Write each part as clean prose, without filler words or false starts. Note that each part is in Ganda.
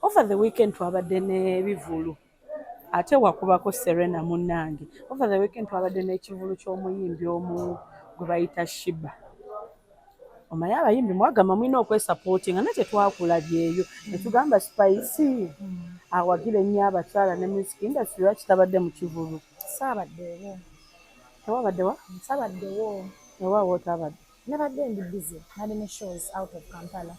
Over the weekend twabadde n'ebivulu ate wakubako Serena munnange. Over the weekend twabadde n'ekivulu ky'omuyimbi omu gwe bayita Shiba. Omanyi abayimbi mwagamba mulina okwesapootinga nakye twakulabyeyo ne tugamba Spice awagira ennyo abakyala ne music industry lwaki tabadde mu kivulu. Saabaddeewo. Tewabadde wa? Saabaddeewo. Ewaawo otabadde? Nabadde ndi busy. Nali ne shows out of Kampala.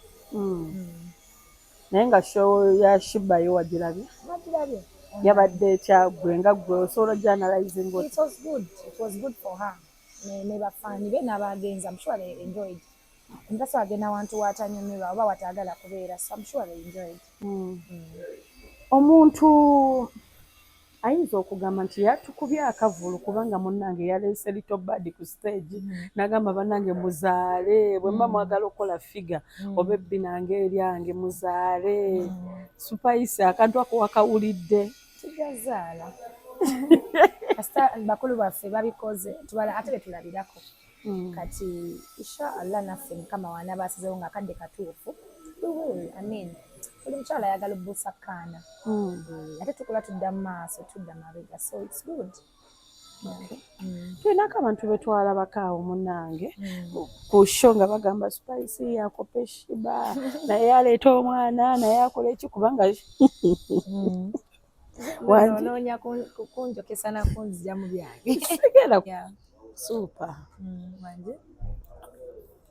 Naye nga show ya Shiba yo wagirabye? Wagirabye. Yabadde kyagwe nga gwe osobola journalizing. It was good. It was good for her. Ne bafani be n'abagenzi. I'm sure they enjoyed. Ndasa agenda wantu watanyumirwa oba watagala kubeera. So I'm sure they enjoyed. Omuntu ayinza okugamba nti yatukubye akavulu kubanga munnange yaleese Little Bad ku stage n'agamba bannange muzaale bwe mba mwagala okukola figa oba ebbi nange eryange muzaale Spice akantu ako wakawulidde. Tujazaala. Kasita bakulu baffe babikoze tubala ate betulabirako. Kati insha Allah naffe mukama wana basizewo nga kadde katuufu. I mean buli mukyala ayagala obusakkaana. Ate tukola tudda mu maaso tudda mabega so it's good. Tulinako abantu betwalabako awo munnange ku show nga bagamba Spice yakope Shiba naye aleeta omwana naye akola eki kubanga wanoonya kunjokesa nakunzija mu byange. Super.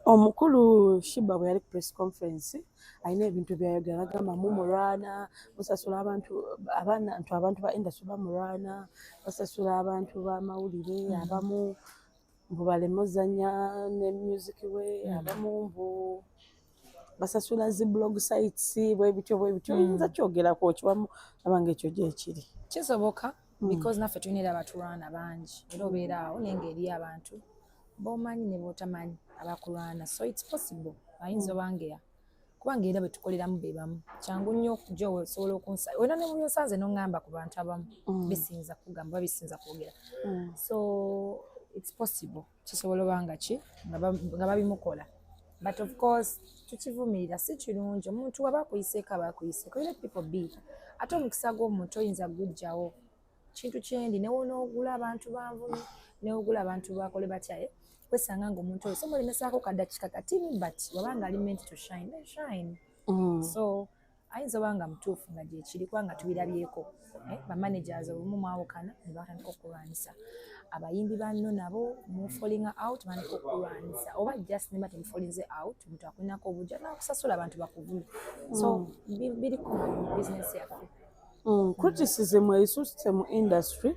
Omukulu Shiba bwe yali press conference alina ebintu byayogera agamba mumulwana musasula abantu ba industry bamulwana basasula abantu b'amawulire abamu mbu balemozanya ne music we abamu mbu basasula zi blog sites bwe bityo nza kyogerako kiwamu abanga ekyo gyekiri kisoboka because naffe tulina abatulwana bangi era obeera awo n'engeri abantu bomanyi ne botamanyi abakulwana so it's possible ayinza obangeya kubanga era betukoleramu be bamu kyangu nnyo okujja osobola okunsa wena ne byosanze n'ongamba ku bantu abamu bisinza kugamba bisinza kwogera so it's possible kisobola obanga ki nga babimukola but of course tukivumirira si kirungi omuntu waba akuyiseeko aba akuyiseeko let people be ate omukisa gw'omuntu oyinza gujjawo kintu kyendi newonoogula abantu banvumi neogula abantu bakole batyaye kwesanga ng'omuntu oyo somulemesaako kadakika katini but wabanga ali meant to shine they shine. So ayinza obanga mutuufu nga gyekiri kubanga tubirabyeko bamanagers obumu mwawukana ne batandika okulwanisa abayimbi banno nabo mufolinga out bandika okulwanisa oba just neba temufolinze out omuntu akulinako obujja nakusasula abantu bakuvume so biri ku business yaffe. Criticism esusse mu industry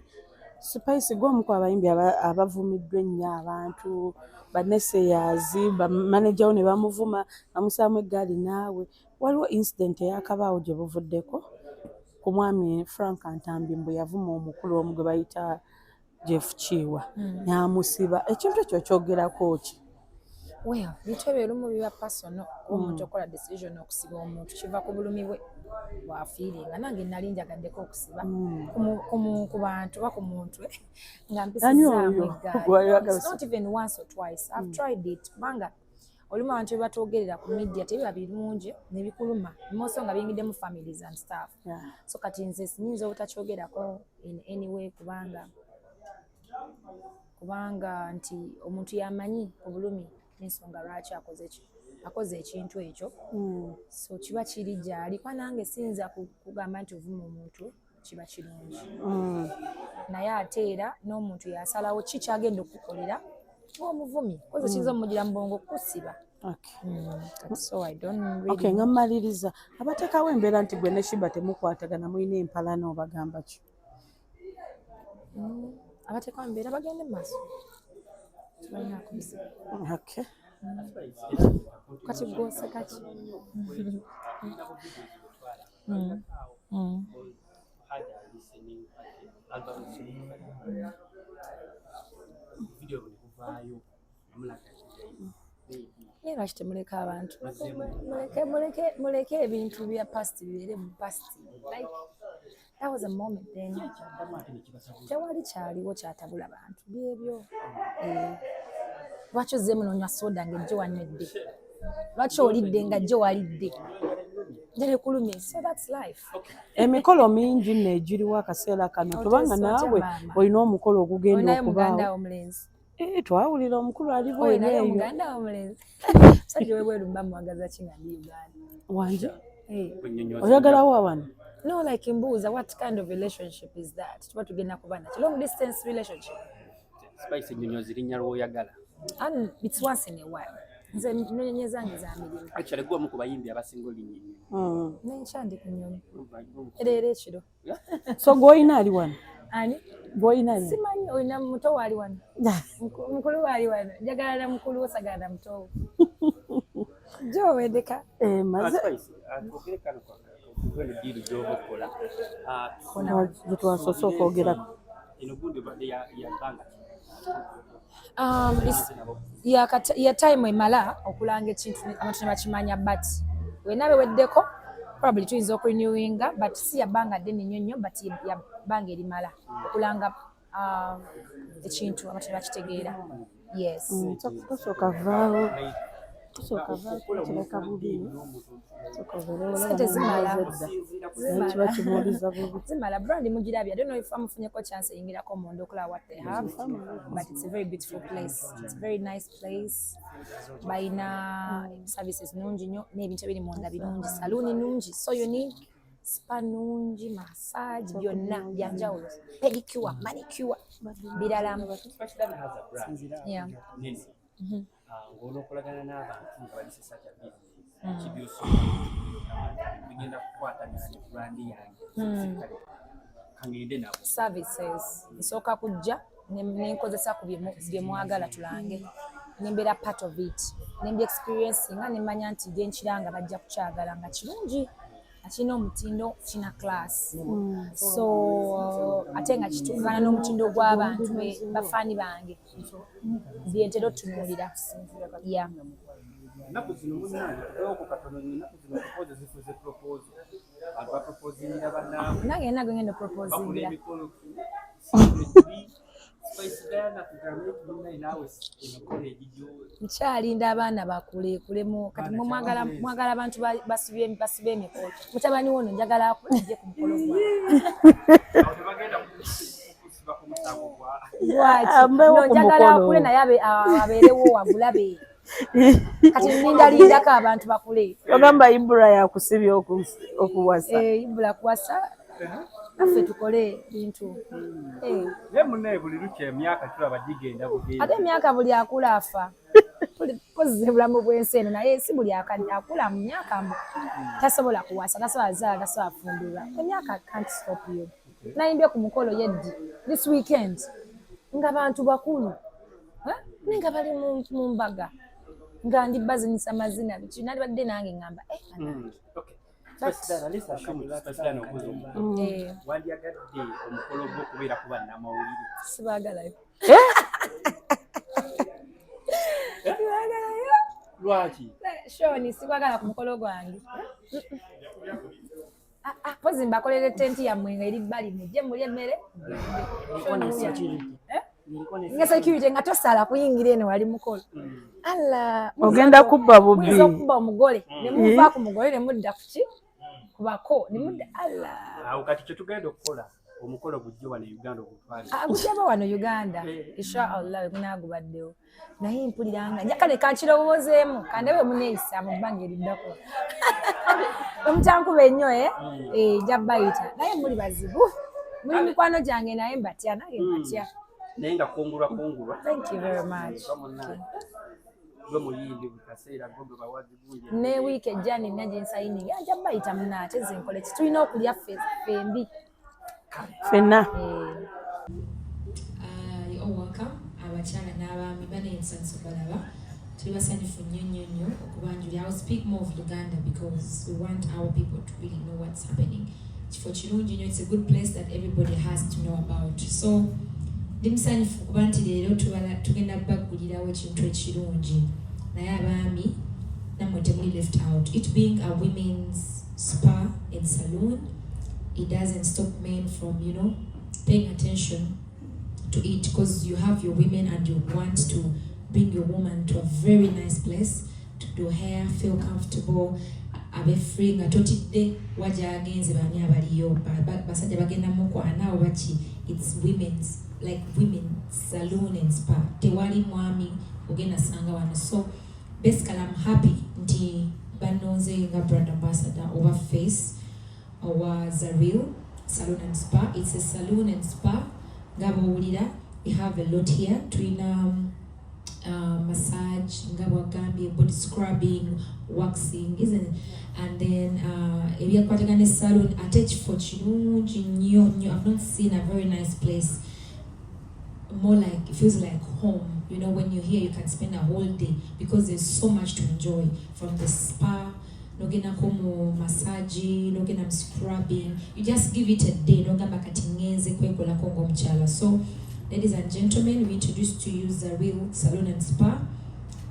Spice gwomu ku abayimbi abavumiddwa ennyo abantu baneseyazi bamanager ne bamuvuma bamusaamu eggaali naawe waliwo incident eyakabaawo gye buvuddeko ku mwami Frank Antambi mbu yavuma omukulu omu gwe bayita Jeff Chiwa n'amusiba ekintu ekyo kyogerako ki? Well, bintu ebyo olumu biba personal omuntu okola decision okusiba omuntu kiva ku bulumi bwe bwafiiringa nange nali njagaddeko okusiba ku bantu oba ku muntu nga mpisizaamu eggaali. It's not even once or twice. I've tried it kubanga olumu abantu bye batwogerera ku media tebiba birungi ne bikuluma moso nga biyingiddemu families and stuff. So kati nze sinyinza obutakyogerako in any way kubanga nti omuntu yamanyi obulumi n'ensonga lwaki akoze ekintu ekyo so kiba kiri gyali kwa nange siyinza kugamba nti ovuma omuntu kiba kirungi naye ate era n'omuntu yasalawo ki kyagenda okukolera omuvumi koze kiyinza omugira mu bwongo kusiba. So I don't really nga mmaliriza abateekawo embeera nti gwe ne Shiba temukwatagana mulina empalana obagamba ki? Abateekawo embeera bagende mu maaso tubalina kubisiba. Kati gwose kaki? Naye lwaki temuleka abantu muleke ebintu bya past bibeere mu past like that was a moment then tewali kyaliwo kyatabula bantu byebyo. Lwaki ozzeemu n'onywa soda ng'ejjo wanywedde? Lwaki olidde nga jjo walidde? njale kulumye, so that's life. Emikolo mingi nno egiriwo akaseera kano kubanga naawe olina omukolo ogugenda Onayo okubaawo. muganda omulenzi. Twawulira omukulu ali bweru eyo. Muganda omulenzi. Sajja webweru mba muwagaza ki nga ndi Uganda. Wanje? Oyagala wa wano? No, like mbuuza, what kind of relationship is that? Tuba tugenda kuba nakyo. Long distance relationship. Spice ennyonyo zirinnya lw'oyagala. And it's once in a while. Nze nnyonyo zange za mirimu. Actually gwe omu ku bayimbi abasinga olinnye. Nenkyandi ku nnyonyi. Era ekiro. So gw'olina ali wano? Ani? Gw'olina ali? Simanyi olina muto waali wano. Mukulu waali wano. Njagala na mukulu osagala na muto. Jo wedeka. Maze. Atokere kano kweno diru gy'oba okola. Gye twasoose okwogerako. Eno gundi obadde yabbanga. Ya time emala okulanga ekintu abantu ne bakimanya but wena beweddeko probably tuyinza okurenewinga but si yabbanga ddene nnyo nnyo but yabbanga erimala okulanga ekintu abantu ne bakitegeera. Yes. Tusooka vaawo kireka bubi. Sente zimala. Kiba kimuuliza bubi. Zimala brand mugirabya. I don't know if amufunyeko chance eyingirako mu ndokola what they have, but it's a very beautiful place. It's a very nice place. Bayina services nungi nnyo n'ebintu ebiri munda birungi. Saluni nungi, so unique. Spa nungi, massage, byonna byanjawulo. Pedicure, manicure, birala. Yeah. Ng'olwokolagana n'abantu nga bali sisata kibyusa bigenda kukwatagana ne brand yange kangende nabo services nsooka kujja nenkozesa ku bye mwagala tulange nembeera part of it nembi experience nga nemanya nti gye nkiranga bajja kukyagala nga kirungi akina omutindo kina class so ate nga kituukana n'omutindo gw'abantu bafaani bange byentera otunuulira. Yeah. Naku zino munnange tubeeko katono naku zino propose zifuze propose abantu baproposingira bannaabwe nange nagwe ngenda proposingira emikolo nkyalinda abaana bakulekulemu kati mwagala abantu basibe emikolo mutabani wono njagala akulije ku mukolo gwa njagala akule naye abeerewo wagulabe kati nindalindako abantu bakule. Ogamba Ibura yakusibye okuwasa. Ibura kuwasa naffe tukole bintu. Ye munnaye buli lukya emyaka tulaba gigenda bugenda. Ate emyaka buli akula afa. Pozze bulamu bw'ensi eno naye si buli akula mu myaka tasobola kuwasa, tasobola zaala, tasobola fumbirwa. Emyaka can't stop you. Nayimbye ku mukolo yeddi this weekend nga bantu bakulu nga bali mu mbaga nga ndi bazinisa amazina biki nalibadde nange ngamba wandiyagadde omukolo gw'okubeera ku bannamawulire sibagalayo lwaki shoni sikwagala ku mukolo gwange pozi mbakolere tenti yammwe nga eri bbali mujje muli emmere nga security nga tosala kuyingira eno wali mukolo ogenda kubba bubbi okubba omugole ne muva ku mugole ne mudda kuki kubako ne mudda awo kati kye tugenda okukola omukolo gujje wano Uganda ogutwale gujjaba wano Uganda inshallah gunaagubaddewo naye mpuliranga njakale kankirowoozeemu kandewe muneeyisa mu bbanga eriddako omutankuba ennyo jabbayita naye muli bazibu muli mikwano gyange naye mbatya nange mbatya naye nga kungulwa. Thank you very much. Gwe muyindi bukaseera gwe bawazi bungi ne wiiki ejja nina gye nsayininga jabbayita munaate zenkole kitulina okulya fembi fenna. Welcome abakyala n'abaami banensanso balaba tuli basanyufu nnyo okubanjulira. I will speak more of Uganda because we want our people to really know what's happening. Kifo kirungi nnyo, it's a good place that everybody has to know about. So ndi musanyufu kuba nti leero tugenda baggulirawo ekintu ekirungi naye abaami nammwe temuli left out. It being a women's spa and saloon, it doesn't stop men from paying attention to it because you have your women and you want to bring your woman to a very nice place to do hair, feel comfortable. abe free nga totidde waja agenze bani abaliyo basajja bagenda mukwana oba ki. It's women's saloon and spa. Tewali mwami ogenda sanga wano. So basically I'm happy nti banonze nga brand ambassador over face or Zaril Salon and Spa. It's a salon and spa. Ngabawulira, we have a lot here. Twina massage, ngabagambye, body scrubbing, waxing, isn't it? And then ebyakwatagane salon attach for chirungi nyo. I've not seen a very nice place. More like, it feels like home. You know, when you're here, you can spend a whole day because there's so much to enjoy from the spa. Nogena komo massage, nogena scrubbing. You just give it a day. Nogamba katingeze kwekola kongo mchala. So, ladies and gentlemen, we introduce to you Zaril Salon and Spa,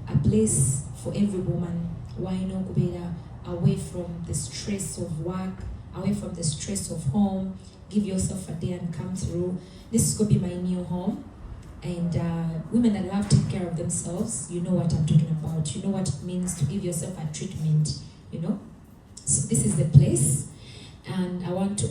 a place for every woman. Why no kubera away from the stress of work, away from the stress of home. Give yourself a day and come through. This is going to be my new home. And women that love to take care of themselves, you know what I'm talking about. You know what it means to give yourself a treatment, you know. So this is the place. And I want to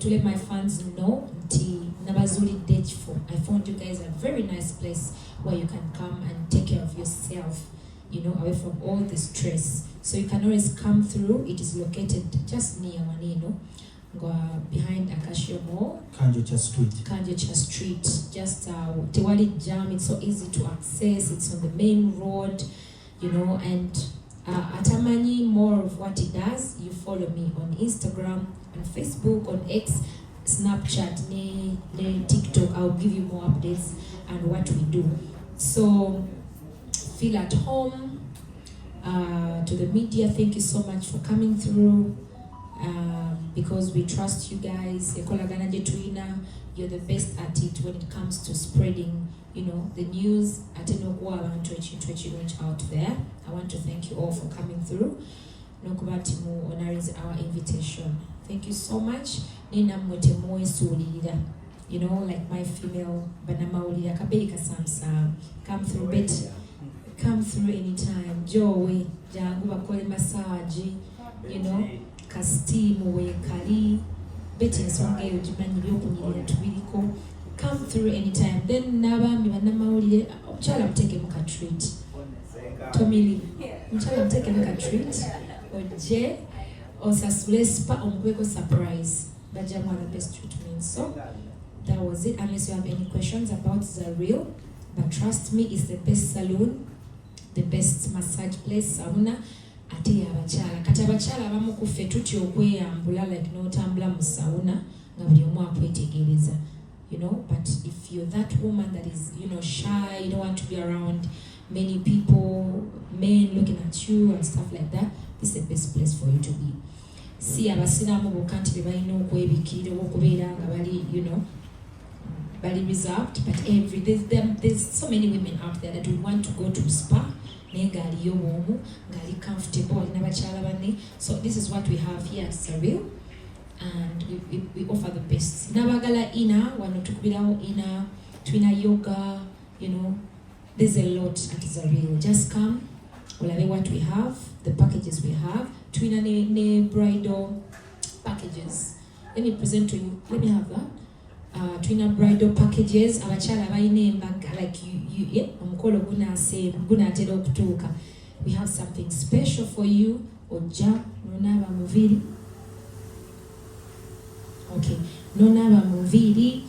let my fans know, I found you guys a very nice place where you can come and take care of yourself, you know, away from all the stress. So you can always come through. It is located just near Wanino, behind Acacia Mall. Kanjocha Street. Just Tewali Jam. It's so easy to access. It's on the main road, you know. And Atamani, more of what it does, you follow me on Instagram, on Facebook, on X, Snapchat, TikTok. I'll give you more updates and what we do. So feel at home. To the media, thank you so much for coming through. Because we trust you guys. You're the best at it when it comes to spreading, you know, the news. Out there. I want to thank you all for coming through. Nokubatimu honoring our invitation. Thank you so much. Nina mwete moe suulira. You know, like my female banama ulira kabeka samsa. Come through bit. Come through anytime. Joey, jangu bakole massage. You know. Kastimu we kali beti nsonga eyo gimanyi byokunyirira tubiriko. Come through anytime. Then nabambi banamawulire omukyala muteke muka treat Tomili omukyala muteke muka treat oje osasule spa omubeko surprise bajja mwana best treatment. So that was it, unless you have any questions about Zaril. But trust me, it's the best salon, the best massage place sauna. Ate abachala kati abachala abamu kuffe tutyo okweyambula like n'otambula mu sauna nga buli omu akwetegereza, you know. But if you're that woman that is, you know, shy, you don't want to be around many people, men looking at you and stuff like that, this is the best place for you to be. Si abasiraamu bokka nti bebalina okwebikira okubeera nga bali, you know, bali reserved, but there's so many women out there that would want to go to spa nenga aliyo bomu ngali comfortable alina bachala banne. So this is what we have here at Zaril, and we offer the best. Nabagala ina wano tukubirawo ina twina yoga, you know, there's a lot at Zaril. Just come, olabe what we have, the packages we have. Twina ne bridal packages. Let me present to you. Let me have that. Twina bridal packages. Abachala abayina embaga like you omukolo gunatera okutuuka. We have something special for you. Ojja nonaba muviri. Okay, nonaba muviri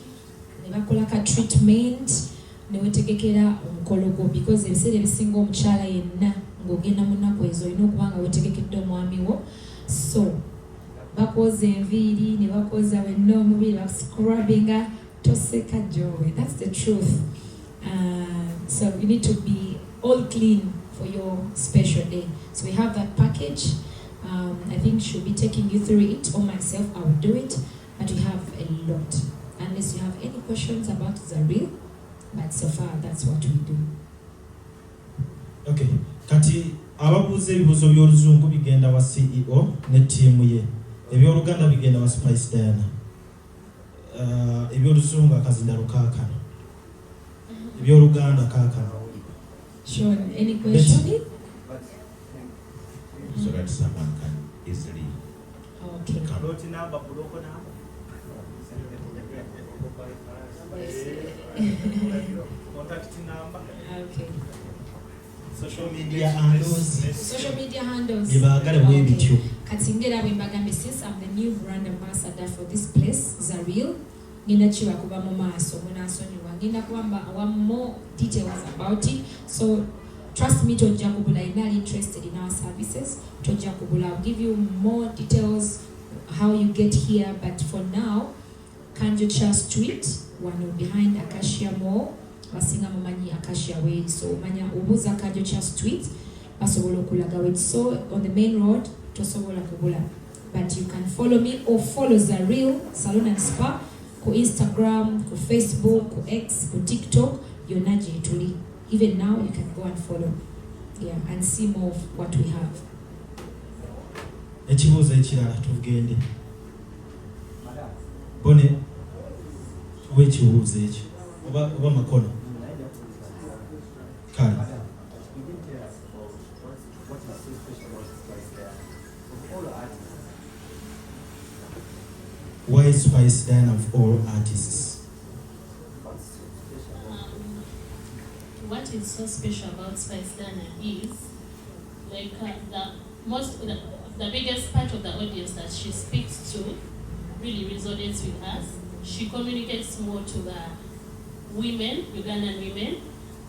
ne bakola ka treatment ne wetegekera omukolo gwo, because ebiseera ebisinga omukyala yenna ng'ogenda mu nnaku ezo olina okuba nga wetegekedde omwami wo. So bakoza enviiri ne bakoza wenna omubiri bascrubbinga toseka jowe. That's the truth. So you need to be all clean for your special day. So we have that package. I think she'll be taking you through it, or myself, I will do it. But we have a lot. Unless you have any questions about Zaril, but so far that's what we do. Okay. Kati ababuuza ebibuuzo by'oluzungu bigenda wa CEO ne tiimu ye. Ebyoluganda bigenda wa Spice Diana. Ebyoluzungu akazinda lukaakano. Ebyoluganda kaakano. Sure. Any question? So that someone can is Lee. Okay. Lot number, buloko number. Contact number. Okay. Social media handles. Social media handles. Okay. Katingera Wimbagambe, since I'm the new brand ambassador for this place, Zaril, Nina Chiwa Kuba Momaso, Monasoniwa, Nina Kwamba, I want more details about it. So trust me, Tujja Kubula, you're not interested in our services. Tujja Kubula, I'll give you more details how you get here, but for now, Kanjocha Street, one behind Acacia Mall, Basinga Momani Acacia Way, so Manya Ubuza Kanjocha Street, Basobolo Kulagawit. So on the main road, Tosobola Kubula. But you can follow me or follow Zaril Salon and Spa, ko Instagram, ko Facebook, ko X, ko TikTok, Yonaji Tuli. Even now, you can go and follow, yeah, and see more of what we have. Ekibuuzo ekirala tugende. Bone tuwe ekibuuzo ekyo oba makono. Kale. Why is Spice Diana of all artists? What is so special about Spice Diana is like the biggest part of the audience that she speaks to really resonates with us. She communicates more to the women, Ugandan women,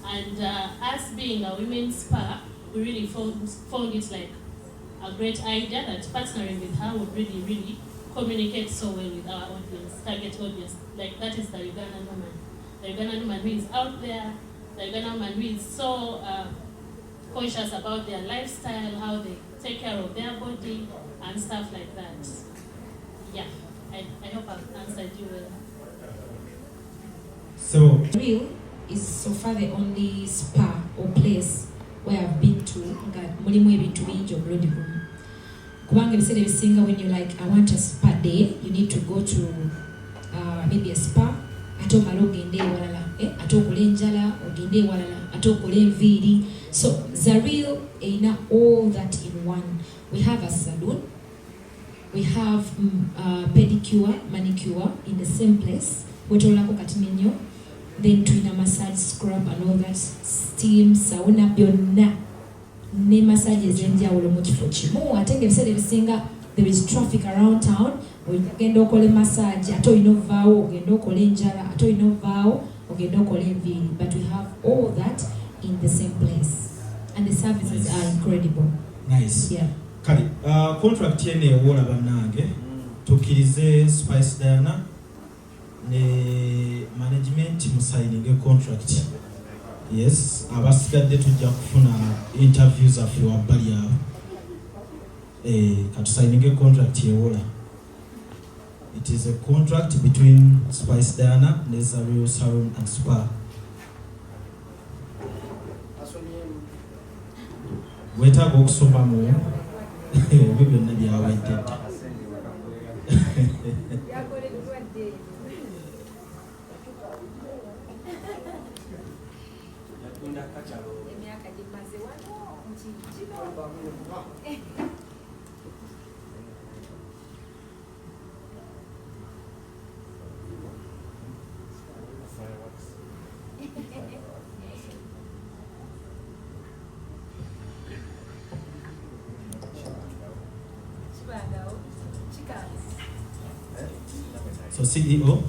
and us being a women's spa, we really found it like a great idea that partnering with her would really communicate so well with our audience, target audience. Like that is the Ugandan woman. The Ugandan woman who is out there, the Ugandan woman who is so conscious about their lifestyle, how they take care of their body and stuff like that. Yeah, I hope I've answered you well. So Real is so far the only spa or place where I've been to. When you're like, I want a spa day, you need to go to maybe a spa. So Zaril ain't all that in one. We have a salon, we have pedicure, manicure in the same place. Then to a massage, scrub and all that, steam, sauna, biona. Ne massages enjawulo mu kifo kimu ate ng'ebiseera ebisinga there is traffic around town ogenda okola massage ate olina ovaawo ogenda okola enjala ate olina ovaawo ogenda okola enviiri, but we have all that in the same place and the services are incredible. Nice. Yeah. Kale contract yene ewola bannange tukkirize Spice Diana ne management musayininge contract. Yes, abasigadde tujja kufuna interviews affe wabbali awo. Katusayininge contract yewola. It is a contract between Spice Diana and Zaril Salon and Spa. Wetaaga okusomamu ebyo byonna byawedde. So CEO,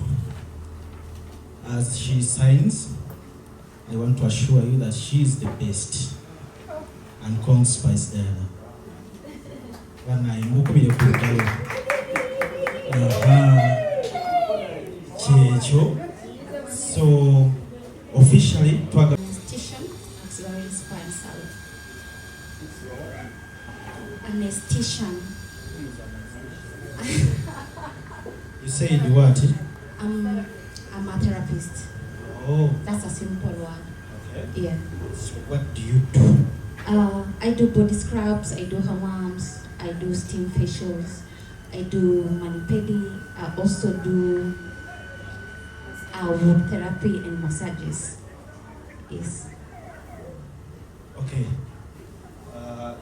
as she signs, I want to assure you that she is the best and Kong Spice Diana. So officially, Anesthetician at Zaril Spa and Salon. Anesthetician. you said what? I'm a therapist. Oh, That's a simple one. okay. Yeah. So what do you do? I do body scrubs, I do hammams, I do steam facials, I do mani-pedi, I also do wood therapy and massages. Yes. Okay.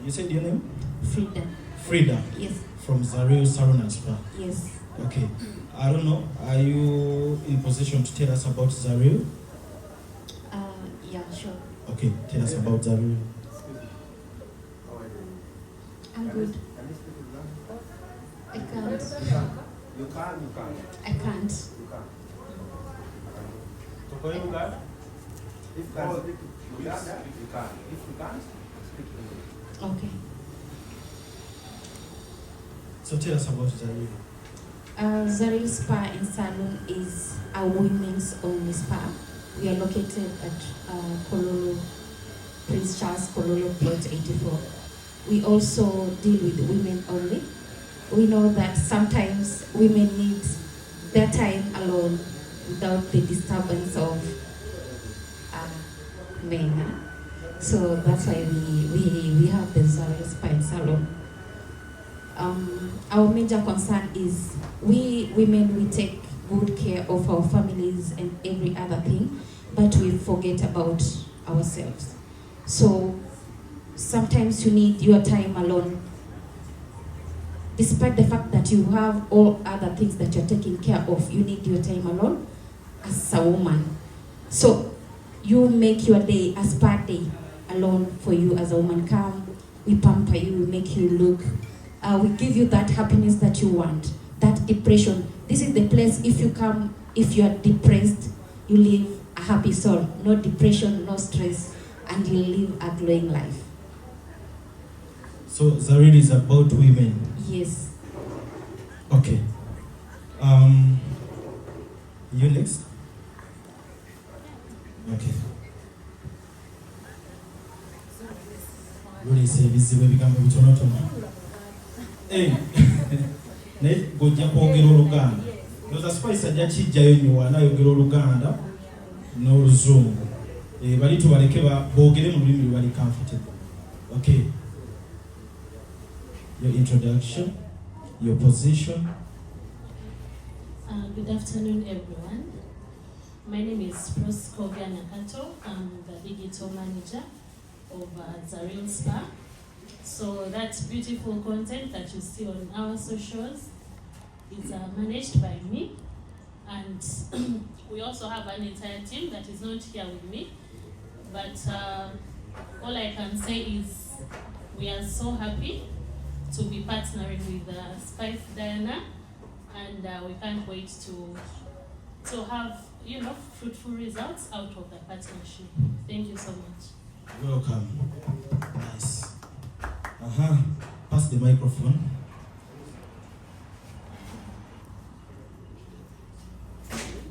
You said your name? Frida. Frida. Yes. From Zaril Salon and Spa. Yes. Okay. I don't know. Are you in position to tell us about Zaril? Yeah, sure. Okay. Tell us about Zaril. I'm good. I can't. You can't. I can't. You can't. So for you guys, if you can speak Uganda, you can. If you can't, speak English. Okay. So tell us about Zaril. Zaril Spa and Salon is a women's only spa. We are located at Kololo, Prince Charles Kololo Plot 84. We also deal with women only. We know that sometimes women need their time alone without the disturbance of men. So that's why we have the Zaril Spa and Salon. Our major concern is we women, we take good care of our families and every other thing, but we forget about ourselves. So sometimes you need your time alone, despite the fact that you have all other things that you're taking care of. You need your time alone as a woman. So you make your day a spa day alone for you as a woman. Come, we pamper you, we make you look, we give you that happiness that you want, that depression. This is the place, if you come, if you are depressed, you live a happy soul. No depression, no stress, and you live a glowing life. So Zaril is about women. Yes. Okay. You next? Okay. Really say bizibu ebigambo bitonotono. Naye gojja kwogera Oluganda. Loza Spice ajja kijjayo nnyo anayogera Oluganda n'Oluzungu. Bali tubaleke boogere mu lulimi lwe bali comfortable. Okay. Your introduction, your position. Good afternoon, everyone. My name is Proskovia Nakato. I'm the digital manager of Zaril Spa. So that beautiful content that you see on our socials is managed by me. And we also have an entire team that is not here with me. But all I can say is we are so happy to be partnering with Spice Diana, and we can't wait to have, you know, fruitful results out of the partnership. Thank you so much. Welcome. Nice. Pass the microphone.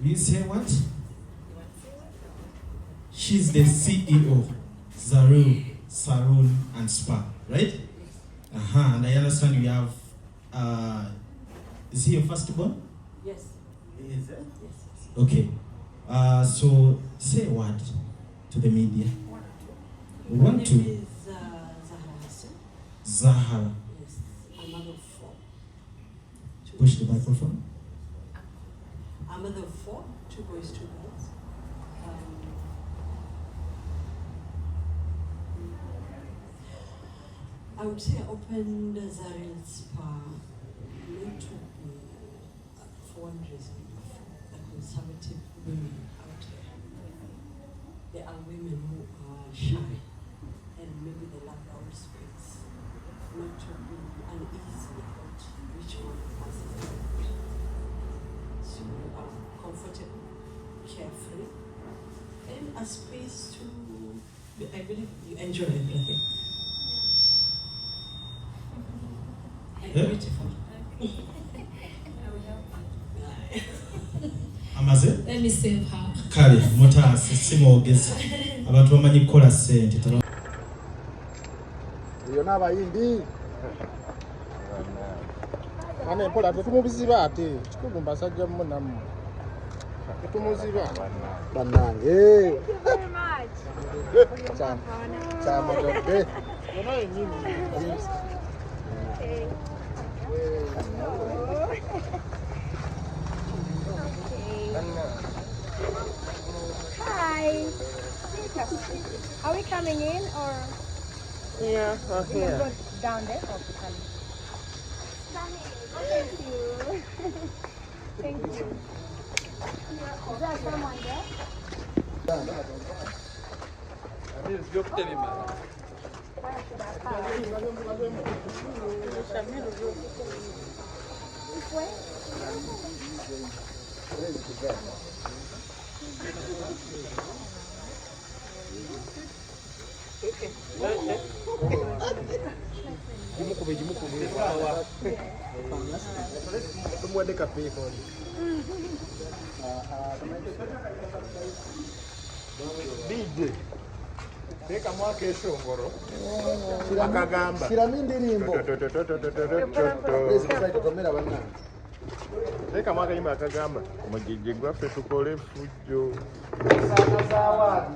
You say what? She's the CEO, Zaril Salon and Spa, right? And I understand you have, is he your firstborn? Yes. Is it? Yes. Okay. So say a word to the media. Want to? My name is Zahara. Zahara. Yes. I'm mother of 4. Push the microphone. I'm mother of 4, 2 boys, 2 girls. I would say I opened Zaril Spa not to be, for one reason, the conservative women out there. There are women who are shy and maybe they lack their own space, not to be uneasy about which one passes out. So comfortable, carefree, and a space to, I believe you enjoy everything. Beautiful. Amaze? Let me save her. Kale, mutaasi, si mwogezi. Abantu bamanyi kukola ssente. Iyo n'abayimbi. Ane mpola tetumubiziba ate. Kikugu mbasajja mu namu. Tetumuziba. Bannange. Chama dobe. Yona yenyini. Hi. Are we coming in or? Yeah, We're going down there or coming? Thank you. Is there someone there? DJ Teka mwaka eshongoro akagamba Shiramindi limbo Teka mwaka yimba akagamba omugijje gwaffe tukole fujjo Sana zawadi